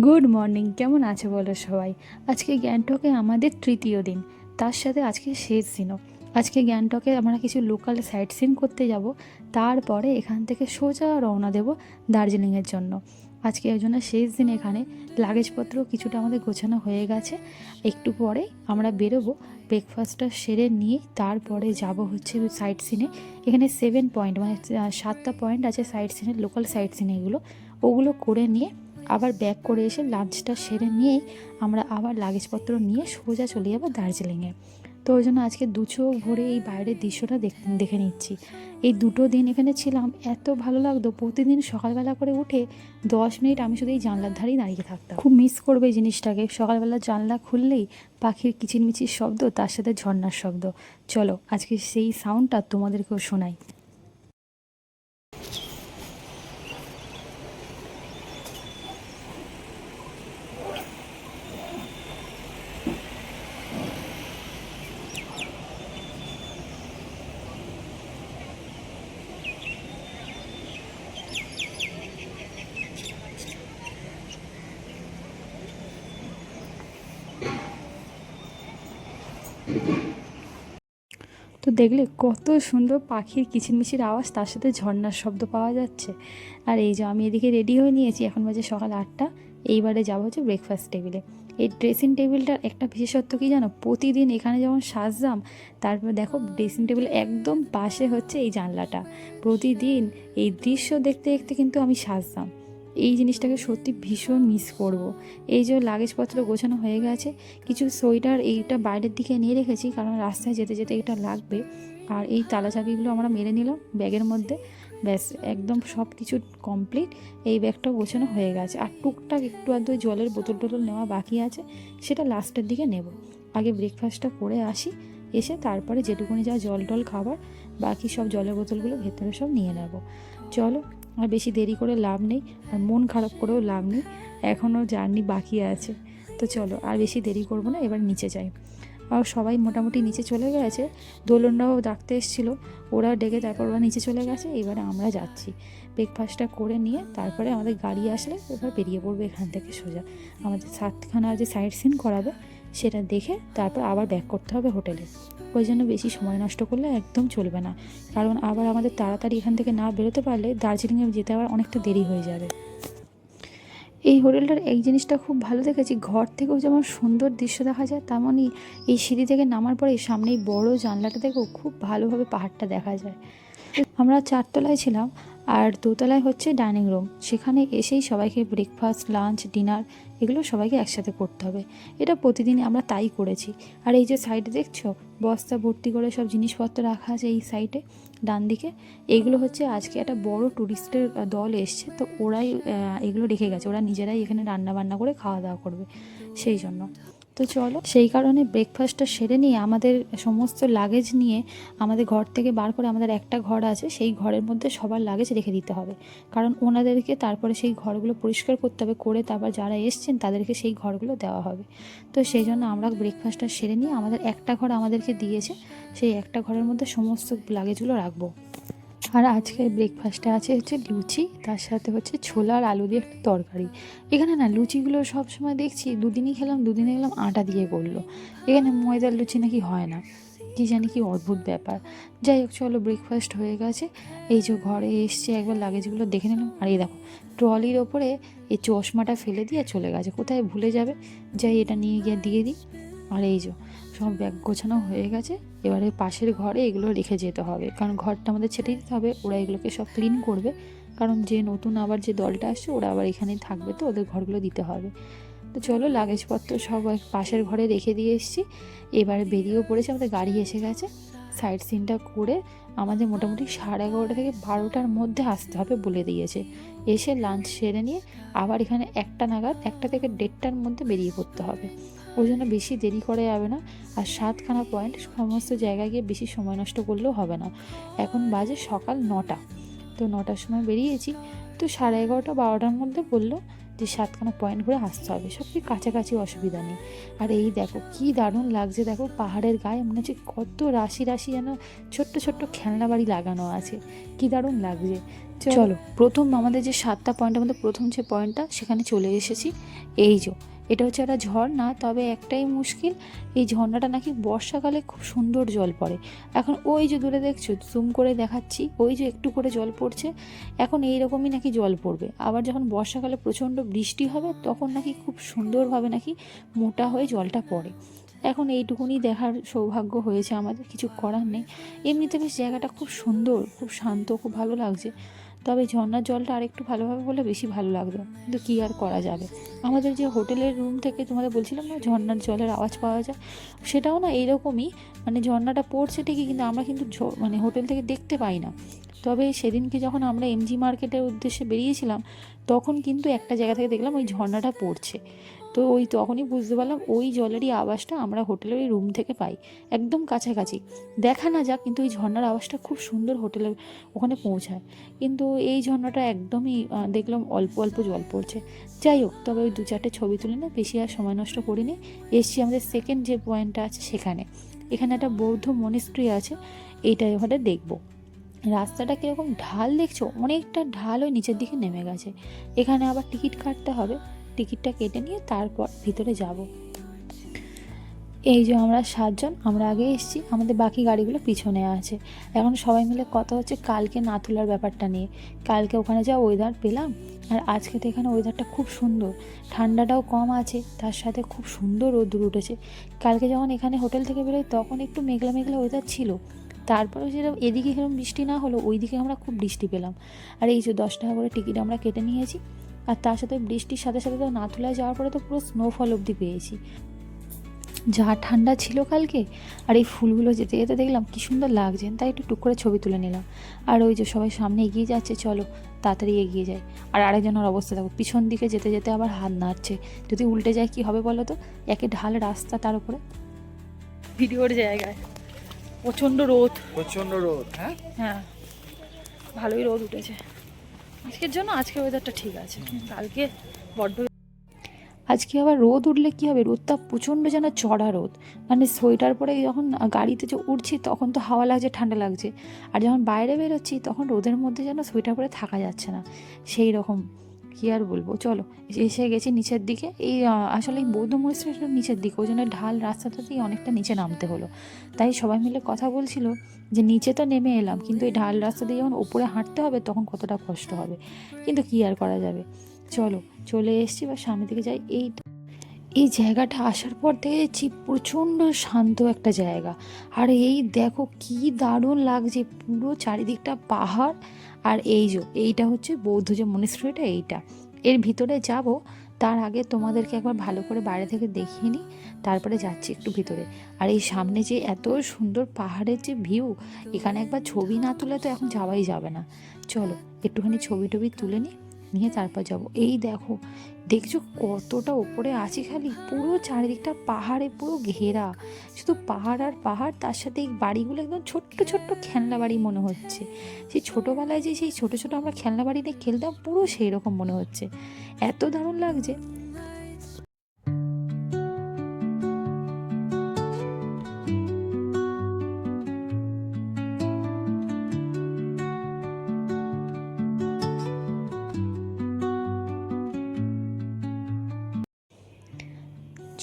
Good morning, কেমন আছে বলো সবাই। আজকে গ্যাংটকে আমাদের তৃতীয় দিন, তার সাথে আজকে শেষ দিনও। আজকে গ্যাংটকে আমরা কিছু লোকাল সাইট সিন করতে যাব, তারপরে এখান থেকে সোজা রওনা দেব দার্জিলিংয়ের জন্য। আজকে ওই জন্য শেষ দিন এখানে লাগেজপত্র কিছুটা আমাদের গোছানো হয়ে গেছে। একটু পরে আমরা বেরোবো, ব্রেকফাস্টটা সেরে নিয়ে তারপরে যাব হচ্ছে সাইট সিনে। এখানে 7 পয়েন্ট মানে 7টা পয়েন্ট আছে সাইট সিনের, লোকাল সাইট সিন এগুলো, ওগুলো করে নিয়ে আবার ব্যাক করে এসে লাঞ্চটা সেরে নিয়েই আমরা আবার লাগেজপত্র নিয়ে সোজা চলে যাবো দার্জিলিংয়ে। তো ওই জন্য আজকে দু চোখ ভরে এই বাইরের দৃশ্যটা দেখে নিচ্ছি। এই দুটো দিন এখানে ছিলাম, এত ভালো লাগতো। প্রতিদিন সকালবেলা করে উঠে 10 মিনিট আমি শুধু এই জানলার ধারেই দাঁড়িয়ে থাকতাম। খুব মিস করবে এই জিনিসটাকে। সকালবেলা জানলা খুললেই পাখির কিচিরমিচির শব্দ, তার সাথে ঝর্নার শব্দ। চলো আজকে সেই সাউন্ডটা তোমাদেরকেও শোনাই। তো দেখলে কত সুন্দর পাখির কিচিরমিচির আওয়াজ, তার সাথে ঝর্নার শব্দ পাওয়া যাচ্ছে। আর এই যে আমি এদিকে রেডি হয়ে নিয়েছি, এখন বাজে সকাল 8টা। এইবারে যাবো হচ্ছে ব্রেকফাস্ট টেবিলে। এই ড্রেসিং টেবিলটার একটা বিশেষত্ব কী জানো, প্রতিদিন এখানে যেমন সাজতাম, তারপর দেখো ড্রেসিং টেবিল একদম পাশে হচ্ছে এই জানলাটা। প্রতিদিন এই দৃশ্য দেখতে দেখতে কিন্তু আমি সাজতাম। এই জিনিসটাকে সত্যি ভীষণ মিস করব। এই যে লাগেজপত্র গোছানো হয়ে গেছে, কিছু সোয়েটার এইটা বাইরের দিকে নিয়ে রেখেছি, কারণ রাস্তায় যেতে যেতে এটা লাগবে। আর এই তালা চাবিগুলো আমরা মেরে নিলাম ব্যাগের মধ্যে। ব্যাস একদম সব কিছু কমপ্লিট। এই ব্যাগটাও গোছানো হয়ে গেছে, আর টুকটাক একটু আধটু জলের বোতল টোতল নেওয়া বাকি আছে, সেটা লাস্টের দিকে নেব। আগে ব্রেকফাস্টটা করে আসি, এসে তারপরে যেটুকুনি যা জল টল খাবার, বাকি সব জলের বোতলগুলো ভেতরে সব নিয়ে নেব। চলো, আর বেশি দেরি করে লাভ নেই, আর মন খারাপ করেও লাভ নেই, এখনও জার্নি বাকি আছে। তো চলো আর বেশি দেরি করবো না, এবার নিচে যাই। আর সবাই মোটামুটি নিচে চলে গেছে। দোলনরাও ডাকতে এসেছিলো, ওরা ডেকে তারপর ওরা নিচে চলে গেছে। এবারে আমরা যাচ্ছি, ব্রেকফাস্টটা করে নিয়ে তারপরে আমাদের গাড়ি আসলে এবার বেরিয়ে পড়বো এখান থেকে সোজা। আমাদের 7খানা যে সাইট সিন করাবে সেটা দেখে তারপর আবার ব্যাক করতে হবে হোটেলে। ওই জন্য বেশি সময় নষ্ট করলে একদম চলবে না, কারণ আবার আমাদের তাড়াতাড়ি এখান থেকে না বেরোতে পারলে দার্জিলিংয়ে যেতে আবার অনেকটা দেরি হয়ে যাবে। এই হোটেলটার এই জিনিসটা খুব ভালো দেখেছি, ঘর থেকেও যেমন সুন্দর দৃশ্য দেখা যায়, তেমনই এই সিঁড়ি থেকে নামার পরে সামনেই বড় জানলাটা থেকেও খুব ভালোভাবে পাহাড়টা দেখা যায়। আমরা 4তলায় ছিলাম, আর দোতলায় হচ্ছে ডাইনিং রুম। সেখানে এসেই সবাইকে ব্রেকফাস্ট, লাঞ্চ, ডিনার এগুলো সবাইকে একসাথে করতে হবে। এটা প্রতিদিনই আমরা তাই করেছি। আর এই যে সাইডে দেখছো বস্তা ভর্তি করে সব জিনিসপত্র রাখা আছে এই সাইডে ডান দিকে, এগুলো হচ্ছে আজকে একটা বড় ট্যুরিস্টের দল এসছে, তো ওরাই এগুলো রেখে গেছে। ওরা নিজেরাই এখানে রান্না বান্না করে খাওয়া দাওয়া করবে, সেই জন্য। তো চলো, সেই কারণে ব্রেকফাস্টটা সেরে নিয়ে আমাদের সমস্ত লাগেজ নিয়ে আমাদের ঘর থেকে বার করে, আমাদের একটা ঘর আছে, সেই ঘরের মধ্যে সবার লাগেজ রেখে দিতে হবে। কারণ ওনাদেরকে তারপরে সেই ঘরগুলো পরিষ্কার করতে হবে, করে তারপর যারা এসছেন তাদেরকে সেই ঘরগুলো দেওয়া হবে। তো সেই জন্য আমরা ব্রেকফাস্টটা সেরে নিয়ে আমাদের একটা ঘর আমাদেরকে দিয়েছে, সেই একটা ঘরের মধ্যে সমস্ত লাগেজগুলো রাখবো। আর আজকের ব্রেকফাস্টে আছে হচ্ছে লুচি, তার সাথে হচ্ছে ছোলা আর আলু দিয়ে একটা তরকারি। এখানে না লুচিগুলো সব সময় দেখছি দুদিনই খেলাম, দুদিনে খেলাম আটা দিয়ে করলো। এখানে ময়দার লুচি নাকি হয় না, কি জানি কি অদ্ভুত ব্যাপার। যাই হোক, চলো ব্রেকফাস্ট হয়ে গেছে। এই যে ঘরে এসছে, একবার লাগেজগুলো দেখে নিলাম। আর এই দেখো ট্রলির ওপরে এই চশমাটা ফেলে দিয়ে চলে গেছে, কোথায় ভুলে যাবে। যাই এটা নিয়ে গিয়ে দিয়ে দিই। আর এই যে সব ব্যাগ গোছানো হয়ে গেছে, এবারে পাশের ঘরে এগুলো রেখে যেতে হবে, কারণ ঘরটা আমাদের ছেড়ে দিতে হবে। ওরা এগুলোকে সব ক্লিন করবে, কারণ যে নতুন আবার যে দলটা আসছে ওরা আবার এখানেই থাকবে, তো ওদের ঘরগুলো দিতে হবে। তো চলো লাগেজপত্র সব পাশের ঘরে রেখে দিয়ে এসেছি। এবারে বেরিয়েও পড়েছে, আমাদের গাড়ি এসে গেছে। সাইট সিনটা করে আমাদের মোটামুটি 11:30 থেকে 12টার মধ্যে আসতে হবে বলে দিয়েছে। এসে লাঞ্চ সেরে নিয়ে আবার এখানে 1টা নাগাদ, 1টা থেকে 1:30টার মধ্যে বেরিয়ে পড়তে হবে। ওই জন্য বেশি দেরি করা যাবে না। আর 7খানা পয়েন্ট সমস্ত জায়গায় গিয়ে বেশি সময় নষ্ট করলেও হবে না। এখন বাজে সকাল 9টা, তো 9টার সময় বেরিয়েছি, তো 11:30 12টার মধ্যে বললো যে 7খানা পয়েন্ট ঘুরে আসতে হবে। সব কি কাছাকাছি, অসুবিধা নেই। আর এই দেখো কি দারুণ লাগছে, দেখো পাহাড়ের গায়ে মনে হচ্ছে কত রাশি রাশি যেন ছোট্ট ছোট্ট খেলনা বাড়ি লাগানো আছে, কি দারুণ লাগছে। চলো প্রথম আমাদের যে 7টা পয়েন্টের মধ্যে প্রথম যে পয়েন্টটা সেখানে চলে এসেছি। এই যে এটা হচ্ছে একটা ঝর্ণা, তবে একটাই মুশকিল, এই ঝর্ণাটা নাকি বর্ষাকালে খুব সুন্দর জল পড়ে। এখন ওই যে দূরে দেখছো, জুম করে দেখাচ্ছি, ওই যে একটু করে জল পড়ছে, এখন এইরকমই নাকি জল পড়বে। আবার যখন বর্ষাকালে প্রচণ্ড বৃষ্টি হবে তখন নাকি খুব সুন্দরভাবে নাকি মোটা হয়ে জলটা পড়ে। এখন এইটুকুনি দেখার সৌভাগ্য হয়েছে আমাদের, কিছু করার নেই। এমনিতে বেশ জায়গাটা খুব সুন্দর, খুব শান্ত, খুব ভালো লাগছে। তবে ঝর্নার জলটা আরেকটু ভালোভাবে বলে বেশি ভালো লাগতো, কিন্তু কী আর করা যাবে। আমাদের যে হোটেলের রুম থেকে তোমাদের বলছিলাম না ঝর্নার জলের আওয়াজ পাওয়া যায়, সেটাও না এইরকমই, মানে ঝর্নাটা পড়ছে ঠিকই কিন্তু আমরা কিন্তু মানে হোটেল থেকে দেখতে পাই না। তবে সেদিনকে যখন আমরা এমজি মার্কেটের উদ্দেশ্যে বেরিয়েছিলাম তখন কিন্তু একটা জায়গা থেকে দেখলাম ওই ঝর্নাটা পড়ছে। তো ওই তখনই বুঝতে পারলাম ওই জলেরই আওয়াজটা আমরা হোটেলের ওই রুম থেকে পাই, একদম কাছাকাছি। দেখা না যাক, কিন্তু ওই ঝর্নার আওয়াজটা খুব সুন্দর হোটেলের ওখানে পৌঁছায়। কিন্তু এই ঝর্নাটা একদমই দেখলাম অল্প অল্প জল পড়ছে। যাই হোক, তবে ওই 2-4টে ছবি তুলে না বেশি আর সময় নষ্ট করিনি। এসছি আমাদের সেকেন্ড যে পয়েন্টটা আছে সেখানে। এখানে একটা বৌদ্ধ মনিস্ট্রি আছে, এইটাই ওখানে দেখবো। রাস্তাটা কীরকম ঢাল দেখছো, অনেকটা ঢাল ওই নিচের দিকে নেমে গেছে। এখানে আবার টিকিট কাটতে হবে, টিকিটটা কেটে নিয়ে তারপর ভিতরে যাব। এই যে আমরা 7 জন, আমরা আগে এসেছি, আমাদের বাকি গাড়িগুলো পিছনে আছে। এখন সবাই মিলে কথা হচ্ছে কালকে নাথুলার ব্যাপারটা নিয়ে। কালকে ওখানে যা ওয়েদার পেলাম, আর আজকে তো এখানে ওয়েদারটা খুব সুন্দর, ঠান্ডাটাও কম আছে, তার সাথে খুব সুন্দর রোদ্দুর উঠেছে। কালকে যখন এখানে হোটেল থেকে বেরোই তখন একটু মেঘলা মেঘলা ওয়েদার ছিল, তারপরেও যেরকম এদিকে সেরকম বৃষ্টি না হলো, ওই দিকে আমরা খুব বৃষ্টি পেলাম। আর এই যে 10 টাকা করে টিকিট আমরা কেটে নিয়েছি, আর তার সাথে বৃষ্টির সাথে সাথে তো নাথুলায় যাওয়ার পরে তো পুরো স্নোফল অবধি পেয়েছি, যা ঠান্ডা ছিল কালকে। আর এই ফুলগুলো যেতে যেতে দেখলাম কী সুন্দর লাগছে, তাই একটু টুক করে ছবি তুলে নিলাম। আর ওই যে সবাই সামনে এগিয়ে যাচ্ছে, চলো তাড়াতাড়ি এগিয়ে যায়। আর আরেকজনের অবস্থা দেখো, পিছন দিকে যেতে যেতে আবার হাত নাড়ছে, যদি উল্টে যায় কী হবে বলো তো, একে ঢাল রাস্তা, তার উপরে ভিডিওর জায়গায় প্রচণ্ড রোদ, প্রচন্ড রোদ। হ্যাঁ হ্যাঁ ভালোই রোদ উঠেছে আজকের জন্য। আজকে ওয়েদারটা ঠিক আছে, কালকে বড্ড। আজকে আবার রোদ উঠলে কী হবে, রোদটা প্রচণ্ড যেন চড়া রোদ, মানে সোয়েটার পরে যখন গাড়িতে যে উঠছি তখন তো হাওয়া লাগছে, ঠান্ডা লাগছে, আর যখন বাইরে বেরোচ্ছি তখন রোদের মধ্যে যেন সোয়েটার পরে থাকা যাচ্ছে না, সেই রকম। কী আর বলবো, চলো এসে গেছি নিচের দিকে। এই আসলে এই বৌদ্ধ মন্দিরটা নিচের দিকে, ওই জন্য ঢাল রাস্তাটাতেই অনেকটা নিচে নামতে হলো। তাই সবাই মিলে কথা বলছিল যে নিচে তো নেমে এলাম, কিন্তু এই ঢাল রাস্তা দিয়ে যখন ওপরে হাঁটতে হবে তখন কতটা কষ্ট হবে, কিন্তু কী আর করা যাবে। চলো চলে এসেছি, বা সামনের দিকে যাই। এই জায়গাটা আসার পর দেখেছি প্রচণ্ড শান্ত একটা জায়গা। আর এই দেখো কি দারুণ লাগছে, পুরো চারিদিকটা পাহাড়। আর এইটা হচ্ছে বৌদ্ধ যে মনিস্ট্রিটা, এইটা এর ভিতরে যাব। তার আগে তোমাদেরকে একবার ভালো করে বাইরে থেকে দেখিয়ে নিই, তারপরে যাচ্ছি একটু ভিতরে। আর এই সামনে যে এত সুন্দর পাহাড়ের যে ভিউ, এখানে একবার ছবি না তুলে তো এখন যাওয়াই যাবে না। চলো একটুখানি ছবি টবি তুলে নিয়ে তারপর যাব। এই দেখো, দেখছো কতটা ওপরে আছি, খালি পুরো চারিদিকটা পাহাড়ে পুরো ঘেরা, শুধু পাহাড় আর পাহাড়, তার সাথে এই বাড়িগুলো একদম ছোট্ট ছোট্ট খেলনা বাড়ি মনে হচ্ছে। সেই ছোটোবেলায় যে সেই ছোটো ছোটো আমরা খেলনা বাড়িতে খেলতাম, পুরো সেই রকম মনে হচ্ছে, এত দারুণ লাগছে।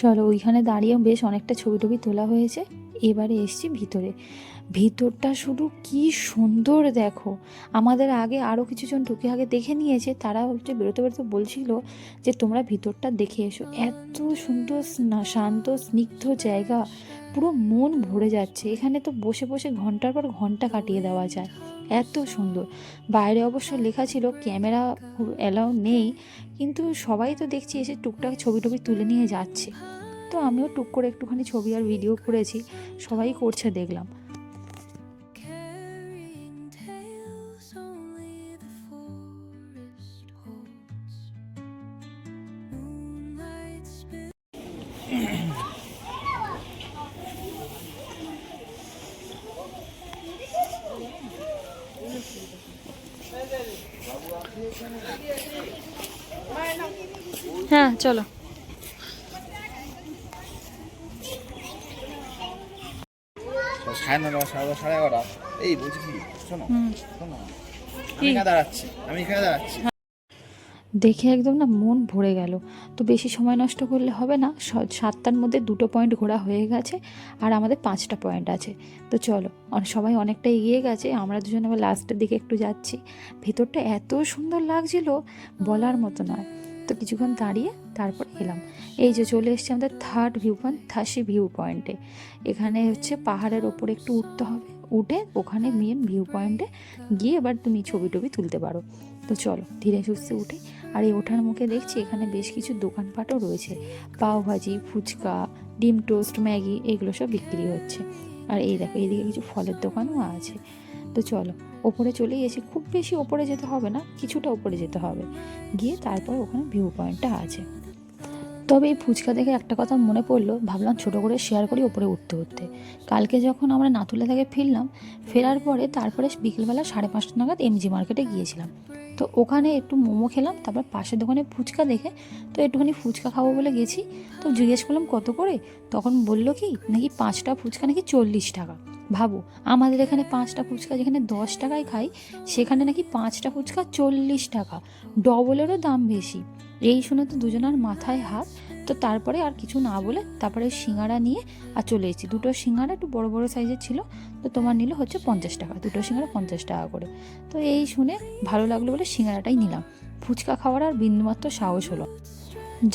চলো ওইখানে দাঁড়িয়েও বেশ অনেকটা ছবি টবি তোলা হয়েছে। এবারে এসছি ভিতরে। ভিতরটা শুধু কি সুন্দর দেখো, আমাদের আগে আরও কিছুজন ঢুকে আগে দেখে নিয়েছে, তারা হচ্ছে বেরোতে বেরোতে বলছিল যে তোমরা ভিতরটা দেখে এসো, এত সুন্দর শান্ত স্নিগ্ধ জায়গা, পুরো মন ভরে যাচ্ছে। এখানে তো বসে বসে ঘন্টার পর ঘন্টা কাটিয়ে দেওয়া যায়, এত সুন্দর। বাইরে অবশ্য লেখা ছিল ক্যামেরা অ্যালাউ নেই, কিন্তু সবাই তো দেখছি এসে টুকটাক ছবি টবি তুলে নিয়ে যাচ্ছে। তো আমিও টুক করে একটুখানি ছবি আর ভিডিও করেছি, সবাই করছে দেখলাম। হ্যাঁ চলো। সাড়ে 9টা, 11:30। এই বলছি কি, শোনো শোনো, আমি এখানে দাঁড়াচ্ছি। দেখে একদম না মন ভরে গেল। তো বেশি সময় নষ্ট করলে হবে না, 7টার মধ্যে 2টো পয়েন্ট ঘোরা হয়ে গেছে আর আমাদের 5টা পয়েন্ট আছে। তো চলো, সবাই অনেকটা এগিয়ে গেছে, আমরা দুজন আবার লাস্টের দিকে একটু যাচ্ছি। ভেতরটা এত সুন্দর লাগছিল, বলার মতো নয়। তো কিছুক্ষণ দাঁড়িয়ে তারপর এলাম। এই যে চলে এসেছি আমাদের থার্ড ভিউ পয়েন্ট, থাসি ভিউ পয়েন্টে। এখানে হচ্ছে পাহাড়ের ওপরে একটু উঠতে হবে, উঠে ওখানে মেন ভিউ পয়েন্টে গিয়ে এবার তুমি ছবি টবি তুলতে পারো। তো চলো ধীরে সুস্থে উঠে। আর এই ওঠার মুখে দেখছি এখানে বেশ কিছু দোকানপাটও রয়েছে, পাওভাজি, ফুচকা, ডিম টোস্ট, ম্যাগি, এগুলো সব বিক্রি হচ্ছে। আর এই দেখো এইদিকে কিছু ফলের দোকানও আছে। তো চলো ওপরে চলে গেছি, খুব বেশি ওপরে যেতে হবে না, কিছুটা ওপরে যেতে হবে, গিয়ে তারপর ওখানে ভিউ পয়েন্টটা আছে। তবে এই ফুচকা দেখে একটা কথা মনে পড়লো, ভাবলাম ছোটো করে শেয়ার করি ওপরে উঠতে উঠতে। কালকে যখন আমরা নাথুলা থেকে ফিরলাম, ফেরার পরে তারপরে বিকেলবেলা 5:30 নাগাদ এমজি মার্কেটে গিয়েছিলাম। তো ওখানে একটু মোমো খেলাম, তারপর পাশের দোকানে ফুচকা দেখে তো একটুখানি ফুচকা খাবো বলে গেছি। তো জিজ্ঞেস করলাম কত করে, তখন বললো কি নাকি 5টা ফুচকা নাকি 40 টাকা। ভাবো, আমাদের এখানে 5টা ফুচকা যেখানে 10 টাকায় খাই, সেখানে নাকি 5টা ফুচকা 40 টাকা, ডবলেরও দাম বেশি। এই শুনে তো দুজনার মাথায় হাত। তো তারপরে আর কিছু না বলে তারপরে সিঙ্গাড়া নিয়ে আর চলে এসেছি। দুটো সিঙ্গাড়া একটু বড় বড় সাইজের ছিল, তো তোমার নিল হচ্ছে 50 টাকা, দুটো সিঙ্গাড়া 50 টাকা করে। তো এই শুনে ভালো লাগলো বলে সিঙ্গাড়াটাই নিলাম, ফুচকা খাওয়ার আর বিন্দুমাত্র সাহস হলো।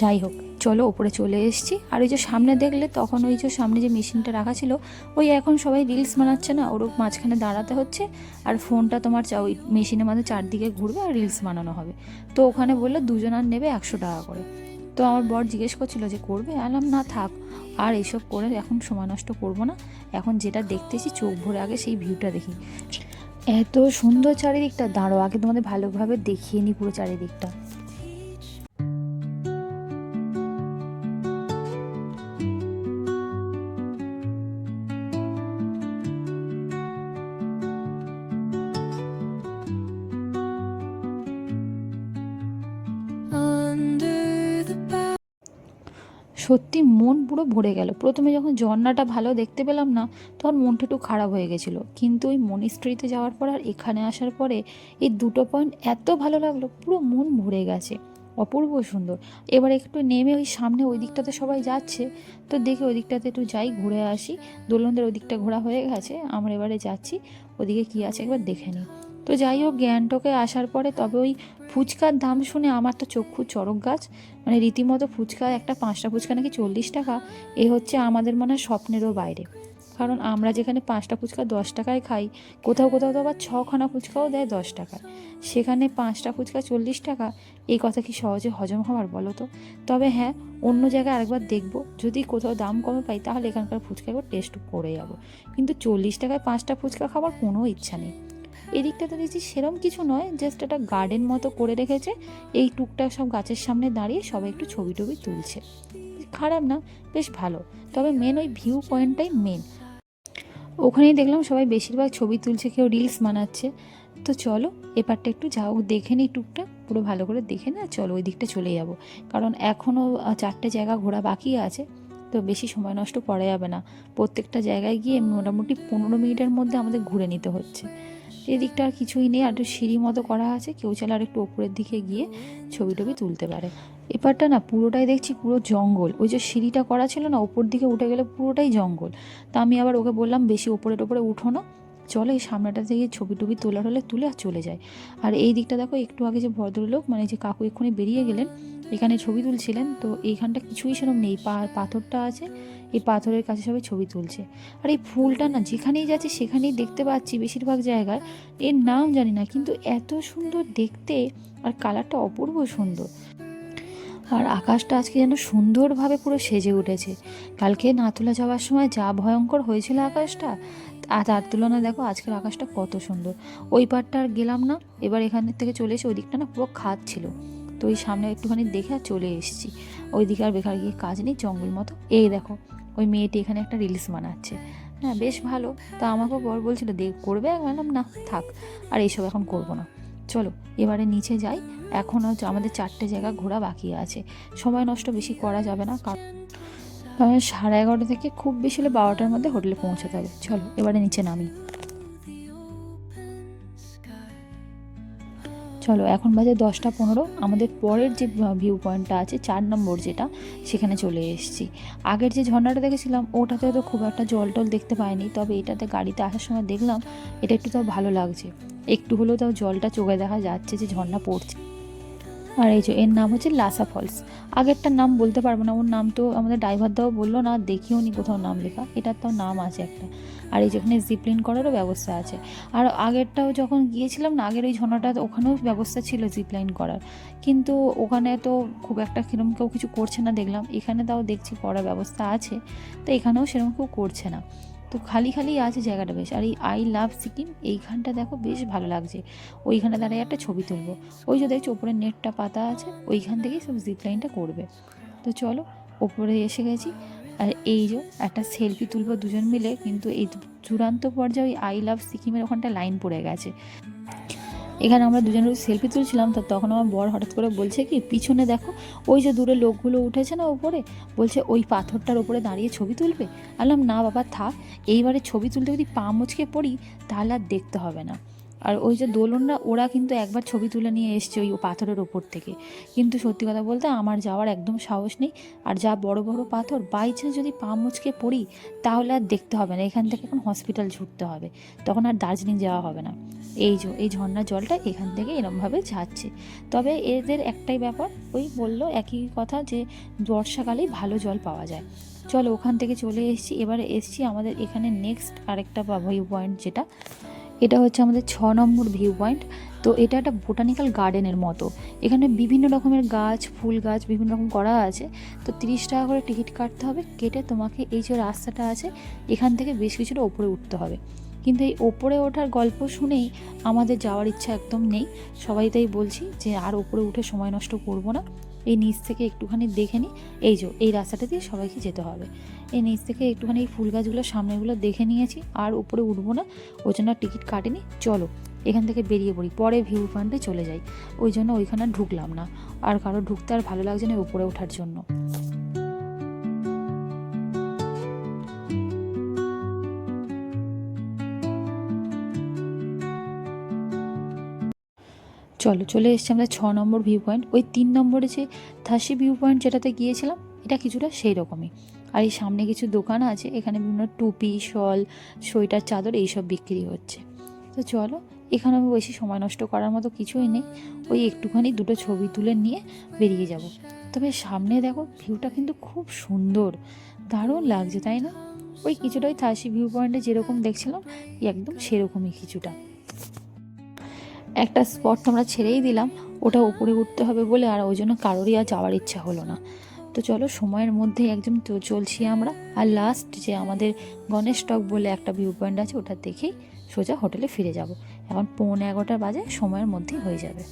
যাই হোক, চলো ওপরে চলে এসেছি। আর ওই যে সামনে দেখলে, তখন ওই যে সামনে যে মেশিনটা রাখা ছিল, ওই এখন সবাই রিলস বানাচ্ছে না, ওর মাঝখানে দাঁড়াতে হচ্ছে আর ফোনটা তোমার ওই মেশিনের মধ্যে চারদিকে ঘুরবে আর রিলস বানানো হবে। তো ওখানে বললো দুজনার নেবে 100 টাকা করে। তো আমার বর জিজ্ঞেস করছিল যে করবে, আলাম না থাক, আর এইসব করে এখন সময় নষ্ট করবো না, এখন যেটা দেখতেছি চোখ ভরে আগে সেই ভিউটা দেখি। এত সুন্দর চারিদিকটা, দাঁড়ো আগে তোমাদের ভালোভাবে দেখিয়ে নিই পুরো চারিদিকটা। সত্যি মন পুরো ভরে গেল। প্রথমে যখন ঝর্ণাটা ভালো দেখতে পেলাম না, তখন মনটা একটু খারাপ হয়ে গেছিলো, কিন্তু ওই মনিস্ট্রিতে যাওয়ার পর আর এখানে আসার পরে এই দুটো পয়েন্ট এত ভালো লাগলো, পুরো মন ভরে গেছে, অপূর্ব সুন্দর। এবার একটু নেমে ওই সামনে ওই দিকটাতে সবাই যাচ্ছে, তো দেখে ওই দিকটাতে একটু যাই, ঘুরে আসি। দোলনদের ওই দিকটা ঘোরা হয়ে গেছে, আমরা এবারে যাচ্ছি ওদিকে কী আছে একবার দেখে নিই। তো যাই হোক, গ্যাংটকে আসার পরে তবে ওই ফুচকার দাম শুনে আমার তো চক্ষু চড়ক গাছ। মানে রীতিমতো ফুচকা, একটা 5টা ফুচকা নাকি 40 টাকা, এ হচ্ছে আমাদের মনে হয় স্বপ্নেরও বাইরে। কারণ আমরা যেখানে 5টা ফুচকা 10 টাকায় খাই, কোথাও কোথাও তো আবার 6খানা ফুচকাও দেয় 10 টাকায়, সেখানে 5টা ফুচকা 40 টাকা, এই কথা কি সহজে হজম হওয়ার বলো তো? তবে হ্যাঁ, অন্য জায়গায় আরেকবার দেখবো, যদি কোথাও দাম কমে পাই তাহলে এখানকার ফুচকা একবার টেস্ট করে যাবো, কিন্তু 40 টাকায় 5টা ফুচকা খাওয়ার কোনো ইচ্ছা নেই। এদিকটাতে দেখছি সেরম কিছু নয়, জাস্ট একটা গার্ডেন মতো করে রেখেছে, এই টুকটাক সব গাছের সামনে দাঁড়িয়ে সবাই একটু ছবি টবি তুলছে, খারাপ না, বেশ ভালো। তবে মেন ওই ভিউ পয়েন্টটাই মেন, ওখানেই দেখলাম সবাই বেশিরভাগ ছবি তুলছে, কেউ রিলস বানাচ্ছে। তো চলো এবারটা একটু যাও দেখে নিই টুকটাক, পুরো ভালো করে দেখে না চলো ওই দিকটা চলে যাব, কারণ এখনও 4টে জায়গা ঘোরা বাকি আছে। তো বেশি সময় নষ্ট করা যাবে না, প্রত্যেকটা জায়গায় গিয়ে মোটামুটি 15 মিনিটের মধ্যে আমাদের ঘুরে নিতে হচ্ছে। এদিকটা আর কিছুই নেই, আর একটু সিঁড়ি মতো করা আছে, কেউ চাইলে আর একটু ওপরের দিকে গিয়ে ছবি টবি তুলতে পারে। এপারটা না পুরোটাই দেখছি পুরো জঙ্গল, ওই যে সিঁড়িটা করা ছিল না, ওপর দিকে উঠে গেলে পুরোটাই জঙ্গল। তা আমি আবার ওকে বললাম বেশি ওপরে টোপরে উঠো না, চলো এই সামনেটা থেকে ছবি টবি তোলার হলে তুলে আর চলে যায়। আর এই দিকটা দেখো, একটু আগে যে ভদ্রলোক মানে যে কাকু এক্ষুনি বেরিয়ে গেলেন, এখানে ছবি তুলছিলেন, তো এইখানটা কিছুই সেরকম নেই, পাথরটা আছে, এই পাথরের কাছে সবাই ছবি তুলছে। আর এই ফুলটা না যেখানেই যাচ্ছে সেখানেই দেখতে পাচ্ছি বেশিরভাগ জায়গায়, এর নাম জানি না, কিন্তু এত সুন্দর দেখতে, আর কালারটা অপূর্ব সুন্দর। আর আকাশটা আজকে যেন সুন্দরভাবে পুরো সেজে উঠেছে, কালকে নাথুলা যাওয়ার সময় যা ভয়ঙ্কর হয়েছিল আকাশটা, আর তার তুলনায় দেখো আজকের আকাশটা কত সুন্দর। ওই পারটা আর গেলাম না, এবার এখানের থেকে চলে এসে ওই দিকটা না পুরো খাদ ছিল, তো ওই সামনে একটুখানি দেখে আর চলে এসেছি। ওই দিকে আর বেকার গিয়ে কাজ নেই, জঙ্গল মতো। এই দেখো ওই মেয়েটি এখানে একটা রিলস বানাচ্ছে, হ্যাঁ বেশ ভালো। তা আমাকেও বর বলছিল দেখ করবে, বললাম না থাক, আর এইসব এখন করবো না, চলো এবারে নিচে যাই। এখনও আমাদের 4টে জায়গা ঘোরা বাকি আছে, সময় নষ্ট বেশি করা যাবে না, কারণ 11:30 থেকে খুব বেশি হলে 12টার মধ্যে হোটেলে পৌঁছাতে হবে। চলো এবারে নিচে নামি। চলো এখন বাজে 10টা 15। আমাদের পরের যে ভিউ পয়েন্টটা আছে 4 নম্বর যেটা, সেখানে চলে এসেছি। আগের যে ঝর্ণাটা দেখেছিলাম ওটাতে তো খুব একটা জল টল দেখতে পাইনি, তবে এটাতে গাড়িতে আসার সময় দেখলাম এটা একটু তাও ভালো লাগছে, একটু হলেও তাও জলটা চোখে দেখা যাচ্ছে যে ঝর্ণা পড়ছে। আর এই যে এর নাম হচ্ছে লাসা ফলস। আগেরটার নাম বলতে পারবো না, ওর নাম তো আমাদের ড্রাইভার দাও বললো না, দেখিও নি কোথাও নাম লেখা, এটার তাও নাম আছে একটা। আর এই যেখানে জিপলাইন করারও ব্যবস্থা আছে। আর আগেরটাও যখন গিয়েছিলাম না, আগের ওই ঝর্ণাটা, ওখানেও ব্যবস্থা ছিল জিপলাইন করার, কিন্তু ওখানে তো খুব একটা সেরকম কেউ কিছু করছে না দেখলাম। এখানে তাও দেখছি করার ব্যবস্থা আছে, তো এখানেও সেরকম কেউ করছে না, তো খালি খালি আছে জায়গাটা বেশ। আর এই আই লাভ সিকিম এইখানটা দেখো বেশ ভালো লাগছে, ওইখানে দাঁড়িয়ে একটা ছবি তুলবো। ওই যে দেখছো ওপরে নেটটা পাতা আছে, ওইখান থেকেই সব জিপ লাইনটা করবে। তো চলো ওপরে এসে গেছি, আর এই যে একটা সেলফি তুলবো দুজন মিলে, কিন্তু এই চূড়ান্ত পর্যায়ে ওই আই লাভ সিকিমের ওখানটা লাইন পড়ে গেছে। এখানে আমরা দুজনের সেলফি তুলছিলাম, তো তখন আমার বর হঠাৎ করে বলছে কি, পিছনে দেখো ওই যে দূরে লোকগুলো উঠেছে না ওপরে, বলছে ওই পাথরটার ওপরে দাঁড়িয়ে ছবি তুলবে। আলাম না বাবা থাক, এইবারে ছবি তুলতে যদি পা মুচকে পড়ি তাহলে আর দেখতে হবে না। আর ওই যে দোলনরা, ওরা কিন্তু একবার ছবি তুলে নিয়ে এসছে ওই পাথরের ওপর থেকে, কিন্তু সত্যি কথা বলতে আমার যাওয়ার একদম সাহস নেই। আর যা বড় বড় পাথর, বাই চান্স যদি পা মুচকে পড়ি তাহলে আর দেখতে হবে না, এখান থেকে এখন হসপিটাল ছুটতে হবে, তখন আর দার্জিলিং যাওয়া হবে না। এই ঝর্ণার জলটা এখান থেকে এরমভাবে যাচ্ছে। তবে এদের একটাই ব্যাপার, ওই বললো একই কথা যে বর্ষাকালেই ভালো জল পাওয়া যায়। চলো ওখান থেকে চলে এসেছি, এবারে এসছি আমাদের এখানে নেক্সট আরেকটা ভিউ পয়েন্ট, যেটা এটা হচ্ছে আমাদের 6 নম্বর ভিউ পয়েন্ট। তো এটা একটা বোটানিক্যাল গার্ডেনের মতো, এখানে বিভিন্ন রকমের গাছ, ফুল গাছ বিভিন্ন রকম করা আছে। তো 30 টাকা করে টিকিট কাটতে হবে, কেটে তোমাকে এই যে রাস্তাটা আছে এখান থেকে বেশ কিছুটা ওপরে উঠতে হবে। কিন্তু এই ওপরে ওঠার গল্প শুনেই আমাদের যাওয়ার ইচ্ছা একদম নেই। সবাই তাই বলছি যে আর ওপরে উঠে সময় নষ্ট করব না, এই নিচ থেকে একটুখানি দেখে নিই। এই রাস্তাটা দিয়ে সবাইকে যেতে হবে, এই নিচ থেকে একটুখানি এই ফুল গাছগুলো সামনেগুলো দেখে নিয়েছি, আর উপরে উঠবো না, ওই জন্য টিকিট কাটিনি। চলো এখান থেকে বেরিয়ে পড়ি, পরে ভিউ পয়েন্টে চলে যাই। ওই জন্য ওইখানে ঢুকলাম না, আর কারো ঢুকতে আর ভালো লাগছে না উপরে ওঠার জন্য। চলো চলে এসেছি আমরা 6 নম্বর ভিউ পয়েন্ট। ওই 3 নম্বরে যে থাসি ভিউ পয়েন্ট যেটাতে গিয়েছিলাম, এটা কিছুটা সেই রকমই। আর এই সামনে কিছু দোকান আছে, এখানে বিভিন্ন টুপি, শল, সোয়েটার, চাদর এইসব বিক্রি হচ্ছে। তো চলো, এখানে আমি বেশি সময় নষ্ট করার মতো কিছুই নেই, ওই একটুখানি দুটো ছবি তুলে নিয়ে বেরিয়ে যাব। তবে সামনে দেখো ভিউটা কিন্তু খুব সুন্দর, দারুণ লাগছে তাই না? ওই কিছুটা ওই থাসি ভিউ পয়েন্টে যেরকম দেখছিলাম একদম সেরকমই কিছুটা। একটা স্পট তো আমরা ছেড়েই দিলাম, ওটা উপরে উঠতে হবে বলে, আর ওই জন্য কারোরই আর যাওয়ার ইচ্ছা হলো না। তো চলো সময়ের মধ্যে একদম তো চলছি আমরা। আর লাস্ট যে আমাদের গণেশ টক বলে একটা ভিউ পয়েন্ট আছে, ওটা দেখেই সোজা হোটেলে ফিরে যাব। এখন 11:45 বাজে, সময়ের মধ্যেই হয়ে যাবে।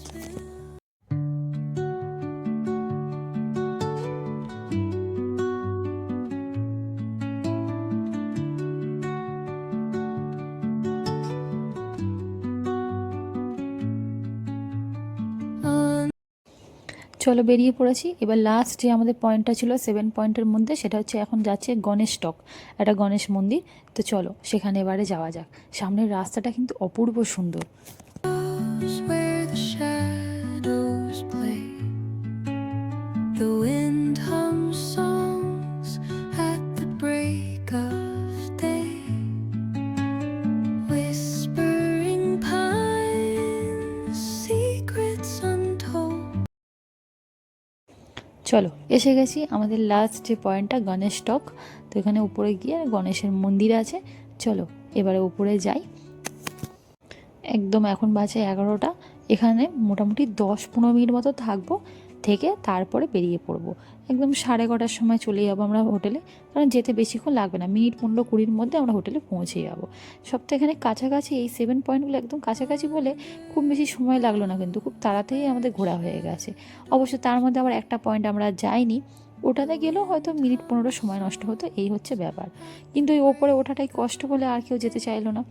চলো বেরিয়ে পড়েছি। এবার লাস্ট যে আমাদের পয়েন্টটা ছিল 7 পয়েন্টের মধ্যে, সেটা হচ্ছে এখন যাচ্ছে গণেশ টক, একটা গণেশ মন্দির। তো চলো সেখানে এবারে যাওয়া যাক। সামনের রাস্তাটা কিন্তু অপূর্ব সুন্দর। Where the shadows play, the wind hums songs at the break of day, whispering pines, secrets untold. চলো এসে গেছি আমাদের লাস্ট যে পয়েন্টটা, গণেশ টক। তো এখানে উপরে গিয়ে গণেশের মন্দির আছে, চলো এবারে উপরে যাই। একদম এখন বাজে 11টা, এখানে মোটামুটি 10-15 মিনিট মতো থাকবো, থেকে তারপরে বেরিয়ে পড়বো। একদম 9:30টার সময় চলে যাবো আমরা হোটেলে, কারণ যেতে বেশিক্ষণ লাগবে না, মিনিট 15-20-র মধ্যে আমরা হোটেলে পৌঁছে যাবো। সব তো এখানে কাছাকাছি, এই 7 পয়েন্টগুলো একদম কাছাকাছি বলে খুব বেশি সময় লাগলো না, কিন্তু খুব তাড়াতাড়ি আমাদের ঘোরা হয়ে গেছে। অবশ্য তার মধ্যে আবার একটা পয়েন্ট আমরা যাইনি, ওটাতে গেলেও হয়তো মিনিট 15 সময় নষ্ট হতো, এই হচ্ছে ব্যাপার। কিন্তু ওই ওপরে ওঠাটাই কষ্ট বলে আর কেউ যেতে চাইলো না।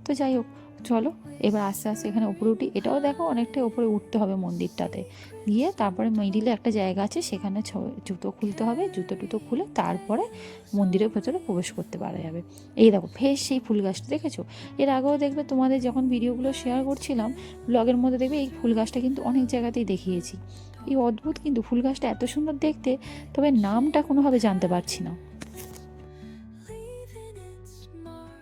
তো যাই হোক, চলো এবার আস্তে আস্তে এখানে উপরে উঠি। এটাও দেখো অনেকটা উপরে উঠতে হবে মন্দিরটাতে, গিয়ে তারপরে মিডিলে একটা জায়গা আছে, সেখানে জুতো খুলতে হবে, জুতো টুতো খুলে তারপরে মন্দিরের ভেতরে প্রবেশ করতে পারা যাবে। এই দেখো ফের সেই ফুল গাছটা দেখেছো, এর আগেও দেখবে তোমাদের যখন ভিডিওগুলো শেয়ার করছিলাম ব্লগের মধ্যে, দেখবে এই ফুল গাছটা কিন্তু অনেক জায়গাতেই দেখিয়েছি। এই অদ্ভুত কিন্তু ফুল গাছটা এত সুন্দর দেখতে, তবে নামটা কোনোভাবে জানতে পারছি না। leaving its mark.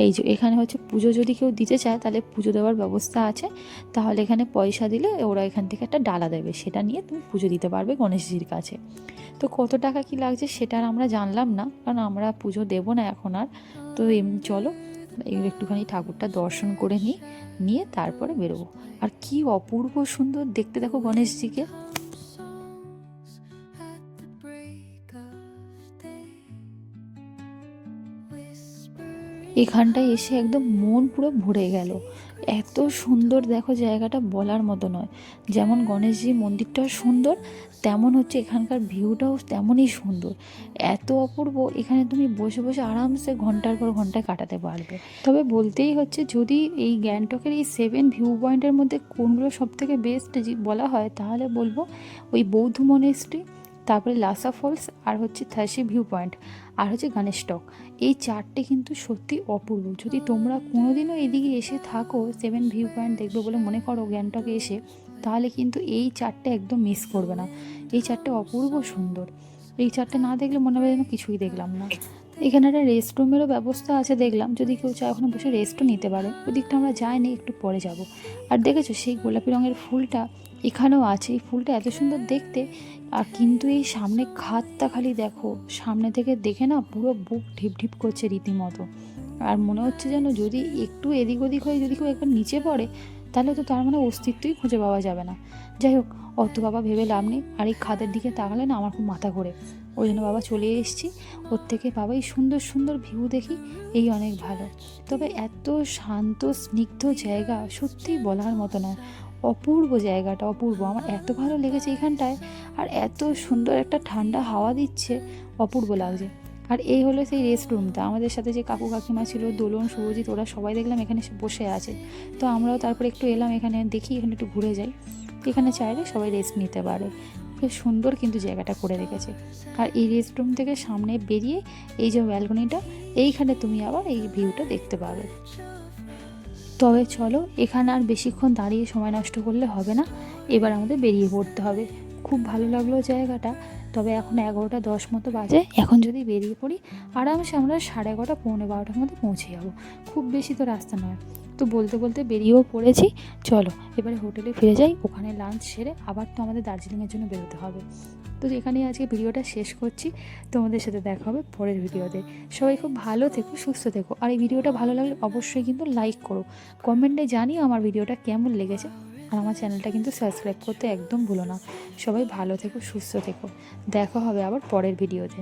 এই যে এখানে হচ্ছে পুজো যদি কেউ দিতে চায় তাহলে পুজো দেওয়ার ব্যবস্থা আছে, তাহলে এখানে পয়সা দিলে ওরা এখান থেকে একটা ডালা দেবে, সেটা নিয়ে তুমি পুজো দিতে পারবে গণেশজির কাছে। তো কত টাকা কি লাগছে সেটা আর আমরা জানলাম না, কারণ আমরা পুজো দেবো না এখন আর। তো চলো এগুলো একটুখানি ঠাকুরটা দর্শন করে নিয়ে তারপরে বেরোবো। আর কি অপূর্ব সুন্দর দেখতে দেখো গণেশজিকে। Songs at the break of day, whispering এখানটায় এসে একদম মন পুরো ভরে গেল, এত সুন্দর দেখো জায়গাটা বলার মতো নয়। যেমন গণেশজির মন্দিরটাও সুন্দর, তেমন হচ্ছে এখানকার ভিউটাও তেমনই সুন্দর, এত অপূর্ব। এখানে তুমি বসে বসে আরামসে ঘন্টার পর ঘন্টা কাটাতে পারবে। তবে বলতেই হচ্ছে, যদি এই গ্যাংটকের এই 7 ভিউ পয়েন্টের মধ্যে কোনগুলো সবথেকে বেস্ট বলা হয়, তাহলে বলবো ওই বৌদ্ধ মনেস্ট্রি, তারপরে লাসা ফলস, আর হচ্ছে থাসি ভিউ পয়েন্ট, আর হচ্ছে গণেশটক। এই 4টে কিন্তু সত্যি অপূর্ব। যদি তোমরা কোনোদিনও এদিকে এসে থাকো 7 ভিউ পয়েন্ট দেখবে বলে মনে করো গ্যাংটকে এসে, তাহলে কিন্তু এই 4টে একদম মিস করবে না। এই 4টে অপূর্ব সুন্দর, এই 4টে না দেখলে মনে হবে যেন কিছুই দেখলাম না। এখানে একটা রেস্টরুমেরও ব্যবস্থা আছে দেখলাম, যদি কেউ চায় ওখানে বসে রেস্টও নিতে পারে। ওই দিকটা আমরা যাইনি, একটু পরে যাব। আর দেখেছো সেই গোলাপি রঙের ফুলটা এখানেও আছে, এই ফুলটা এত সুন্দর দেখতে। আর কিন্তু এই সামনে খাতটা খালি দেখো, সামনে থেকে দেখে না পুরো বুক ঢিপ ঢিপ করছে রীতিমতো। আর মনে হচ্ছে যেন যদি একটু এদিক ওদিক হয়ে যদি কেউ একবার নিচে পড়ে, তাহলে তো তার মানে অস্তিত্বই খুঁজে পাওয়া যাবে না। যাই হোক, অত বাবা ভেবে লাভ নেই। আর এই খাদের দিকে তাকালে না আমার খুব মাথা ঘোরে, ওই জন্য বাবা চলে এসেছি। ওর থেকে বাবা এই সুন্দর সুন্দর ভিউ দেখি, এই অনেক ভালো। তবে এত শান্ত স্নিগ্ধ জায়গা সত্যিই বলার মতো নয়, অপূর্ব জায়গাটা অপূর্ব। আমার এত ভালো লেগেছে এখানটায়, আর এত সুন্দর একটা ঠান্ডা হাওয়া দিচ্ছে, অপূর্ব লাগছে। আর এই হলো সেই রেস্ট রুমটা। আমাদের সাথে যে কাকু কাকিমা ছিল, দোলন, শুভজিৎ, ওরা সবাই দেখলাম এখানে বসে আছে। তো আমরাও তারপরে একটু এলাম এখানে, দেখি এখানে একটু ঘুরে যাই। এখানে চাইলে সবাই রেস্ট নিতে পারে, বেশ সুন্দর কিন্তু জায়গাটা করে রেখেছে। আর এই রেস্ট রুম থেকে সামনে বেরিয়ে এই যে ব্যালকনিটা, এইখানে তুমি আবার এই ভিউটা দেখতে পাবে। তবে চলো, এখানে আর বেশিক্ষণ দাঁড়িয়ে সময় নষ্ট করলে হবে না, এবার আমাদের বেরিয়ে পড়তে হবে। খুব ভালো লাগলো জায়গাটা, তবে এখন 11:10 মতো বাজে। এখন যদি বেরিয়ে পড়ি আরামসে আমরা 11:30 পৌনে 12টার মধ্যে পৌঁছে যাবো, খুব বেশি তো রাস্তা নয়। তো বলতে বলতে বেরিয়েও পড়েছি। চলো এবারে হোটেলে ফিরে যাই, ওখানে লাঞ্চ সেরে আবার তো আমাদের দার্জিলিংয়ের জন্য বেরোতে হবে। তো এখানেই আজকে ভিডিওটা শেষ করছি, তোমাদের সাথে দেখা হবে পরের ভিডিওতে। সবাই খুব ভালো থেকো, সুস্থ থেকো। আর এই ভিডিওটা ভালো লাগলে অবশ্যই কিন্তু লাইক করো, কমেন্টে জানিও আমার ভিডিওটা কেমন লেগেছে। আর আমার চ্যানেলটা কিন্তু সাবস্ক্রাইব করতে একদম ভুলো না। সবাই ভালো থেকো, সুস্থ থেকো, দেখা হবে আবার পরের ভিডিওতে।